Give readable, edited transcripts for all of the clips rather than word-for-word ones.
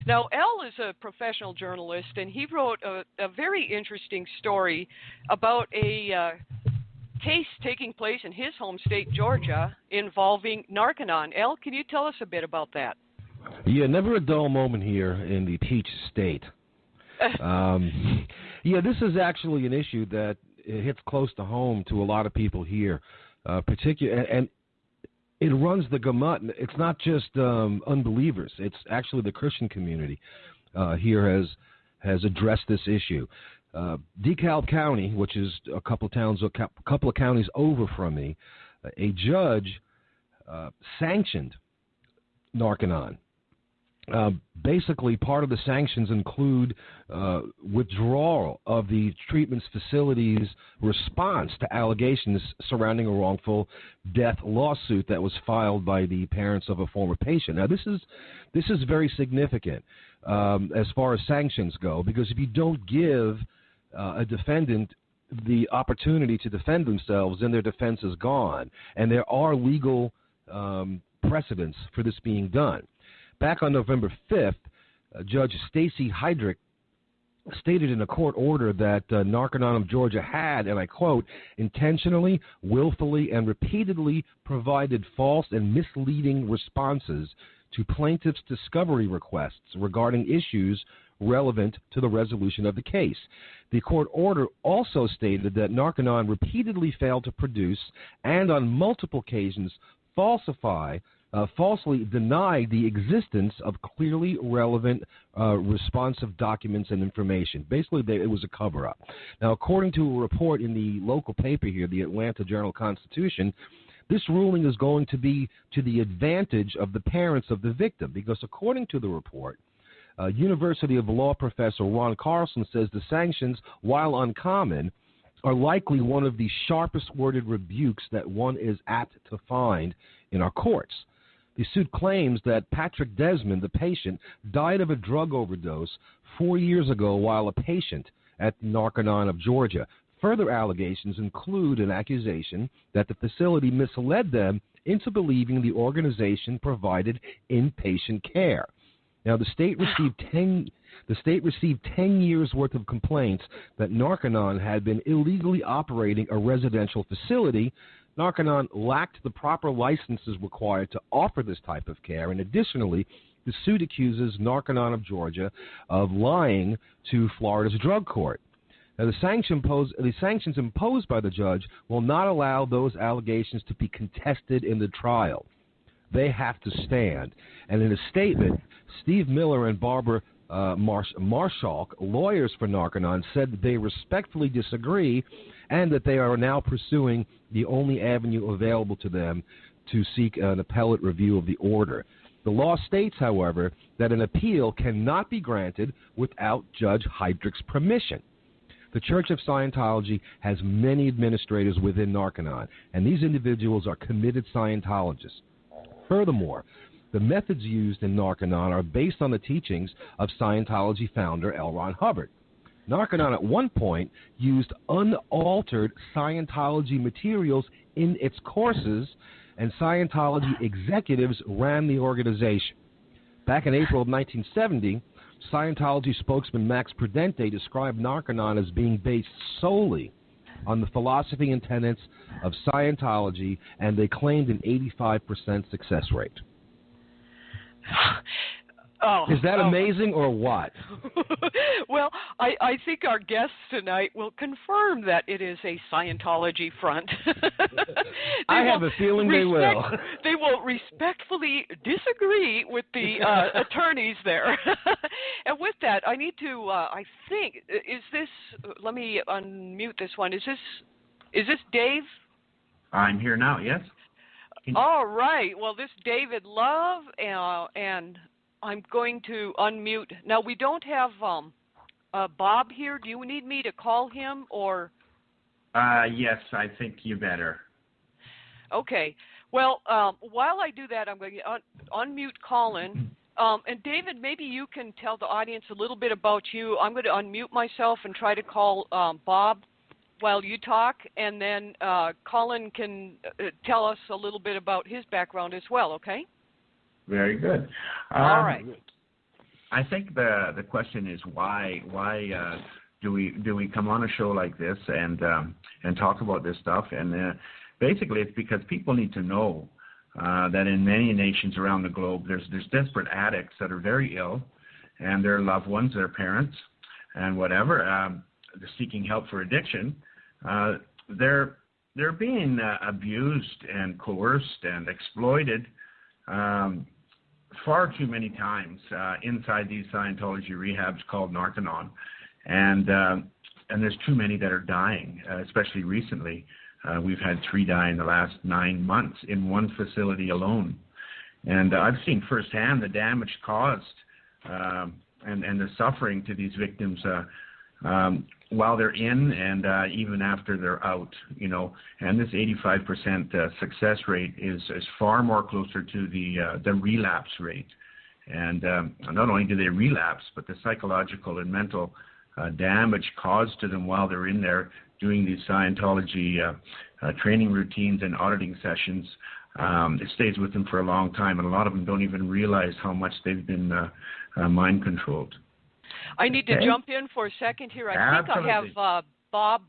Now, Al is a professional journalist, and he wrote a very interesting story about a case taking place in his home state, Georgia, involving Narconon. Al, can you tell us a bit about that? Yeah, never a dull moment here in the Peach State. Yeah, this is actually an issue that hits close to home to a lot of people here, particularly, and it runs the gamut. It's not just unbelievers; it's actually the Christian community here has addressed this issue. DeKalb County, which is a couple of counties over from me, a judge sanctioned Narconon. Basically, part of the sanctions include withdrawal of the treatment facility's response to allegations surrounding a wrongful death lawsuit that was filed by the parents of a former patient. Now, this is very significant as far as sanctions go, because if you don't give a defendant the opportunity to defend themselves, then their defense is gone, and there are legal precedents for this being done. Back on November 5th, Judge Stacey Heydrich stated in a court order that Narconon of Georgia had, and I quote, intentionally, willfully, and repeatedly provided false and misleading responses to plaintiffs' discovery requests regarding issues relevant to the resolution of the case. The court order also stated that Narconon repeatedly failed to produce and on multiple occasions falsely denied the existence of clearly relevant responsive documents and information. Basically, it was a cover-up. Now, according to a report in the local paper here, the Atlanta Journal-Constitution, this ruling is going to be to the advantage of the parents of the victim, because according to the report, University of Law professor Ron Carlson says the sanctions, while uncommon, are likely one of the sharpest worded rebukes that one is apt to find in our courts. The suit claims that Patrick Desmond, the patient, died of a drug overdose 4 years ago while a patient at Narconon of Georgia. Further allegations include an accusation that the facility misled them into believing the organization provided inpatient care. Now, the state received 10 years' worth of complaints that Narconon had been illegally operating a residential facility. Narconon lacked the proper licenses required to offer this type of care, and additionally, the suit accuses Narconon of Georgia of lying to Florida's drug court. Now, the sanctions imposed by the judge will not allow those allegations to be contested in the trial. They have to stand. And in a statement, Steve Miller and Barbara Marshall, lawyers for Narconon, said that they respectfully disagree and that they are now pursuing the only avenue available to them to seek an appellate review of the order. The law states, however, that an appeal cannot be granted without Judge Heydrich's permission. The Church of Scientology has many administrators within Narconon, and these individuals are committed Scientologists. Furthermore, the methods used in Narconon are based on the teachings of Scientology founder L. Ron Hubbard. Narconon at one point used unaltered Scientology materials in its courses, and Scientology executives ran the organization. Back in April of 1970, Scientology spokesman Max Prudente described Narconon as being based solely on the philosophy and tenets of Scientology, and they claimed an 85% success rate. Is that amazing or what? Well, I think our guests tonight will confirm that it is a Scientology front. I have a feeling they will. They will respectfully disagree with the attorneys there. And with that, I need to, I think, is this, let me unmute this one. Is this Dave? I'm here now, yes. All right. Well, this David Love, and I'm going to unmute. Now, we don't have Bob here. Do you need me to call him or? Yes, I think you better. Okay. Well, while I do that, I'm going to unmute Colin. And David, maybe you can tell the audience a little bit about you. I'm going to unmute myself and try to call Bob while you talk, and then Colin can tell us a little bit about his background as well, okay? Very good. All right. I think the question is why do we come on a show like this and talk about this stuff? And basically, it's because people need to know that in many nations around the globe, there's desperate addicts that are very ill, and their loved ones, their parents, and whatever, they're seeking help for addiction. They're being abused and coerced and exploited far too many times inside these Scientology rehabs called Narconon, and there's too many that are dying, especially recently. We've had 3 die in the last 9 months in one facility alone, and I've seen firsthand the damage caused and the suffering to these victims while they're in and even after they're out, you know. And this 85% success rate is far more closer to the relapse rate. And not only do they relapse, but the psychological and mental damage caused to them while they're in there doing these Scientology training routines and auditing sessions, it stays with them for a long time, and a lot of them don't even realize how much they've been mind controlled. I need to jump in for a second here. I think I have Bob.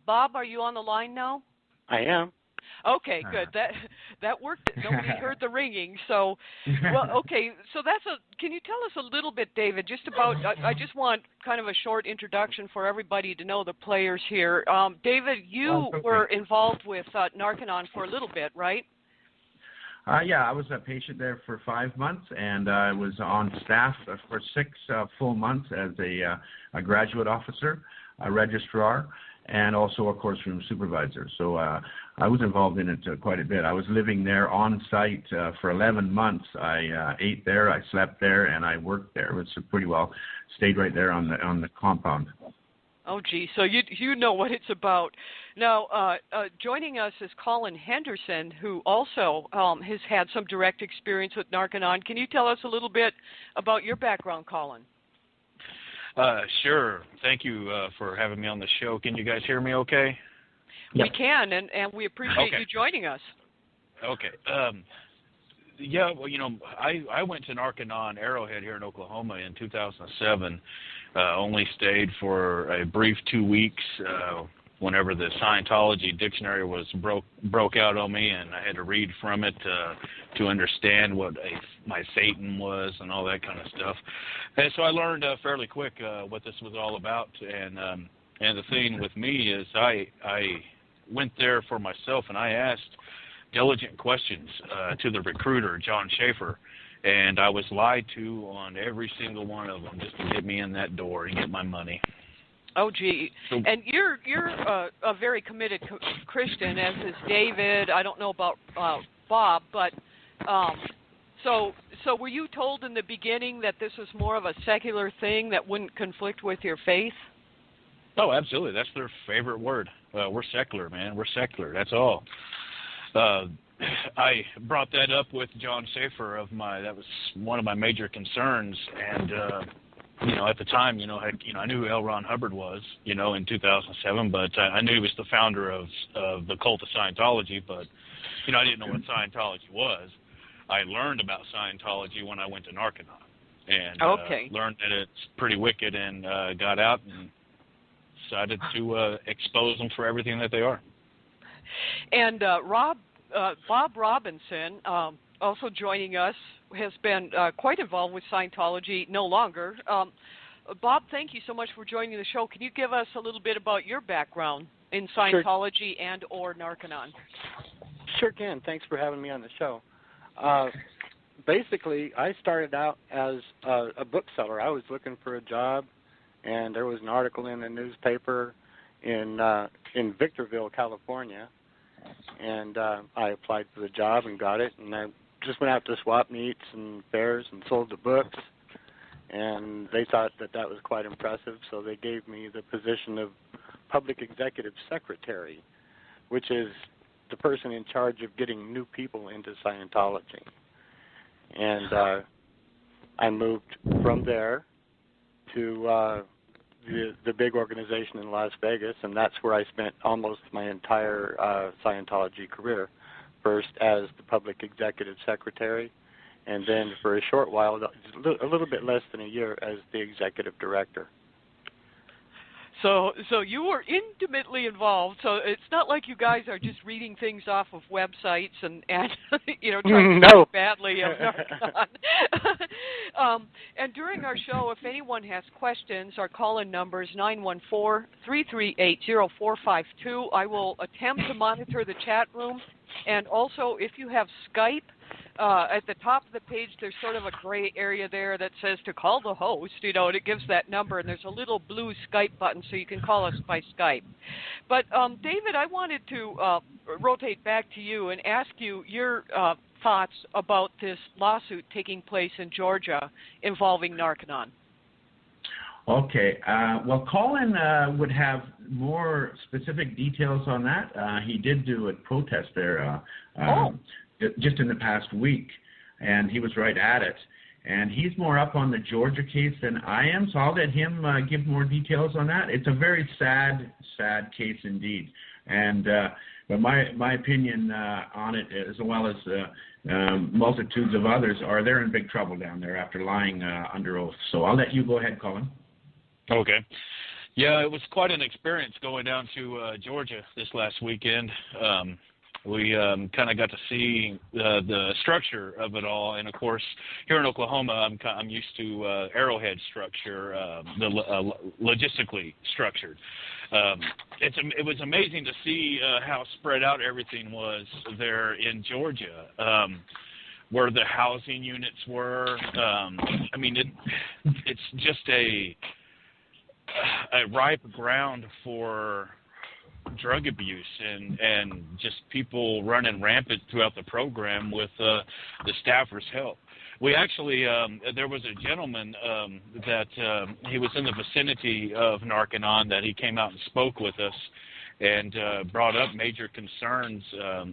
Bob, are you on the line now? I am. Okay, good. That worked. Nobody heard the ringing. So, well, okay. So can you tell us a little bit, David, just about? I just want kind of a short introduction for everybody to know the players here. David, you were involved with Narconon for a little bit, right? Yeah, I was a patient there for 5 months, and I was on staff for 6 full months as a graduate officer, a registrar, and also a course room supervisor. So I was involved in it quite a bit. I was living there on site for 11 months. I ate there, I slept there, and I worked there. It was pretty well stayed right there on the compound. Oh, gee, so you know what it's about. Now, joining us is Colin Henderson, who also has had some direct experience with Narconon. Can you tell us a little bit about your background, Colin? Sure. Thank you for having me on the show. Can you guys hear me okay? We can, and we appreciate you joining us. Okay. Yeah, well, you know, I went to Narconon Arrowhead here in Oklahoma in 2007. Only stayed for a brief 2 weeks whenever the Scientology dictionary was broke out on me, and I had to read from it to understand what my Satan was and all that kind of stuff. And so I learned fairly quick what this was all about. And the thing with me is I went there for myself, and I asked diligent questions to the recruiter, John Schaefer, and I was lied to on every single one of them just to get me in that door and get my money. Oh, gee. And you're a very committed Christian, as is David. I don't know about Bob, but so were you told in the beginning that this was more of a secular thing that wouldn't conflict with your faith? Oh, absolutely. That's their favorite word. We're secular, man. We're secular. That's all. I brought that up with John Schaefer that was one of my major concerns, and you know, at the time, I knew who L. Ron Hubbard was, in 2007, but I knew he was the founder of the cult of Scientology, but I didn't know what Scientology was. I learned about Scientology when I went to Narconon, and learned that it's pretty wicked, and got out and decided to expose them for everything that they are. And Bob Robinson, also joining us, has been quite involved with Scientology, no longer. Bob, thank you so much for joining the show. Can you give us a little bit about your background in Scientology and or Narconon? Sure can. Thanks for having me on the show. Basically, I started out as a bookseller. I was looking for a job, and there was an article in the newspaper in Victorville, California, and I applied for the job and got it, and I just went out to swap meets and fairs and sold the books, and they thought that was quite impressive, so they gave me the position of public executive secretary, which is the person in charge of getting new people into Scientology. And I moved from there to the big organization in Las Vegas, and that's where I spent almost my entire Scientology career, first as the public executive secretary, and then for a short while, a little bit less than a year, as the executive director. So you were intimately involved. So it's not like you guys are just reading things off of websites and trying to speak badly of Narconon. And during our show, if anyone has questions, our call-in number is 914-338-0452. I will attempt to monitor the chat room. And also, if you have Skype, at the top of the page, there's sort of a gray area there that says to call the host, and it gives that number, and there's a little blue Skype button, so you can call us by Skype. But, David, I wanted to rotate back to you and ask you your thoughts about this lawsuit taking place in Georgia involving Narconon. Okay. Well, Colin would have more specific details on that. He did do a protest there just in the past week, and he was right at it. And he's more up on the Georgia case than I am, so I'll let him give more details on that. It's a very sad case indeed. And but my opinion on it, as well as multitudes of others, are they're in big trouble down there after lying under oath. So I'll let you go ahead, Colin. Okay. Yeah, it was quite an experience going down to Georgia this last weekend. We kind of got to see the structure of it all, and of course, here in Oklahoma, I'm used to Arrowhead structure, logistically structured. It was amazing to see how spread out everything was there in Georgia, where the housing units were. I mean, it's just a ripe ground for drug abuse and just people running rampant throughout the program with the staffers' help. We actually, there was a gentleman that he was in the vicinity of Narconon that he came out and spoke with us and brought up major concerns.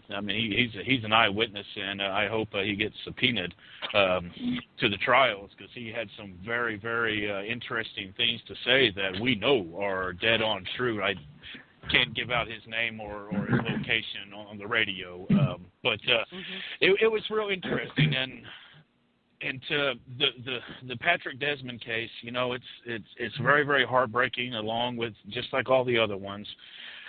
I mean, he's an eyewitness, and I hope he gets subpoenaed to the trials, because he had some very, very interesting things to say that we know are dead on true. I can't give out his name or his location on the radio, but it was real interesting. And to the Patrick Desmond case, it's very, very heartbreaking, along with just like all the other ones.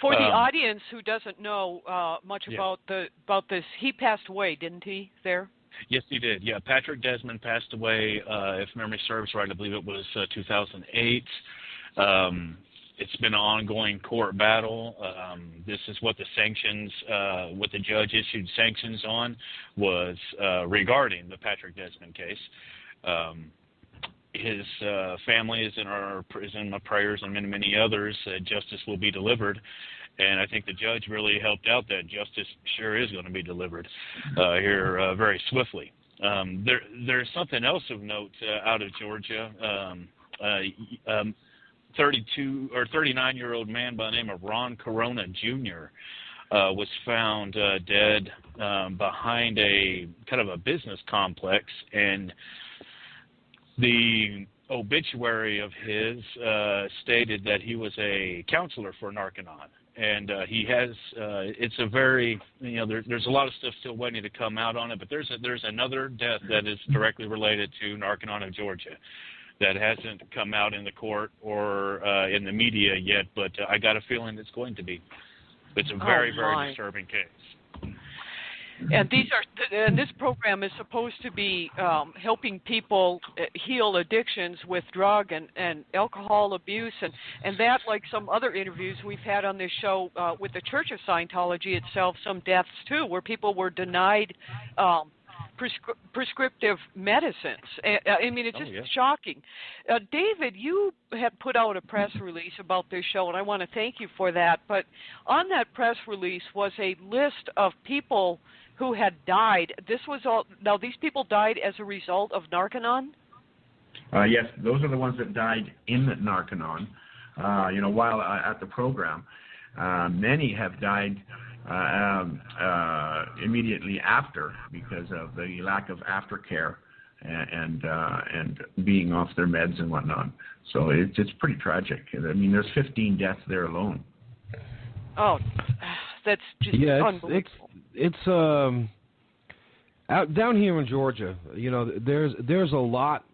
For the audience who doesn't know much about this, he passed away, didn't he? There. Yes, he did. Yeah, Patrick Desmond passed away. If memory serves right, I believe it was 2008. It's been an ongoing court battle. This is what the sanctions, what the judge issued sanctions on, was regarding the Patrick Desmond case. His family is in my prayers, and many, many others. Justice will be delivered, and I think the judge really helped out that justice sure is going to be delivered here very swiftly. There's something else of note out of Georgia. 39-year-old man by the name of Ron Corona Jr. Was found dead behind a kind of a business complex, and the obituary of his stated that he was a counselor for Narconon. And he has, it's a very, there's a lot of stuff still waiting to come out on it, but there's another death that is directly related to Narconon of Georgia that hasn't come out in the court or in the media yet, but I got a feeling it's going to be. It's a very, very disturbing case. And this program is supposed to be helping people heal addictions with drug and alcohol abuse, and that, like some other interviews we've had on this show with the Church of Scientology itself, some deaths too, where people were denied prescriptive medicines. I mean, it's just shocking. David, you had put out a press release about this show, and I want to thank you for that. But on that press release was a list of people who had died. This was all. Now, these people died as a result of Narconon? Yes, those are the ones that died in Narconon, while at the program. Many have died immediately after, because of the lack of aftercare and being off their meds and whatnot. So it's pretty tragic. I mean, there's 15 deaths there alone. Oh, that's just unbelievable. It's Down here in Georgia, there's a lot